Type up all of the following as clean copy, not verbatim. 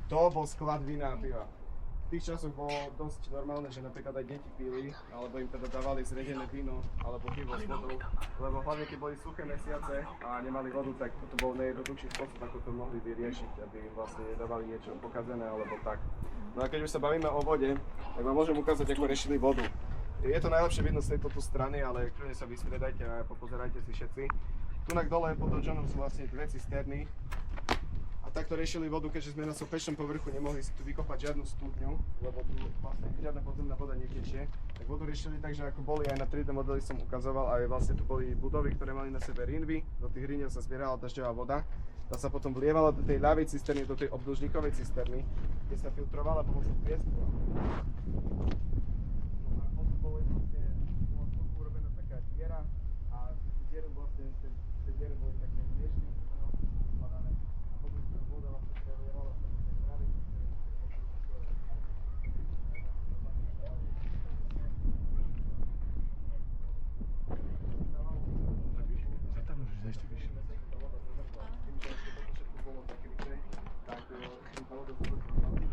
To bol sklad vína a piva. V tých časoch bolo dosť normálne, že napríklad aj deti pili, alebo im teda dávali zredené víno, alebo pivo s vodou, lebo hlavne keď boli suché mesiace a nemali vodu, tak toto bol najjednoduchší spôsob, ako to mohli vyriešiť, aby im vlastne nedávali niečo pokazené alebo tak. No a keď už sa bavíme o vode, tak vám môžem ukázať, ako riešili vodu. Je to najlepšie vidno z tejto tu strany, ale kľudne sa vystriedajte a popozerajte si všetci. Tunak dole pod Johnom sú vlastne dve cisterny. A takto riešili vodu, keďže sme na sopečnom povrchu nemohli si tu vykopať žiadnu studňu, lebo tu vlastne žiadna podzemná voda netečie. Tak vodu riešili tak, že ako boli aj na 3D modeli som ukazoval, aj vlastne tu boli budovy, ktoré mali na sebe rinvy, do tých riniev sa zbierala dažďová voda. Tá sa potom vlievala do tej ľavej cisterny, do tej obdĺžnikovej cisterny, kde sa filtrovala pomocou piesku. Bola urobená taká diera a diere vlastne, tie diere boli také riešky, ktoré sú skladané a potom tá voda vlastne prelievala sa do tej pravej cisterny, Tam môžeš zajsť tak vyššie. tak tá voda sa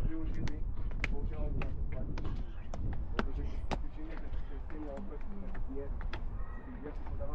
využili, používali na to platiť. Pretože keď si všimnete, že s tými oproti dier, tých dier sa podáva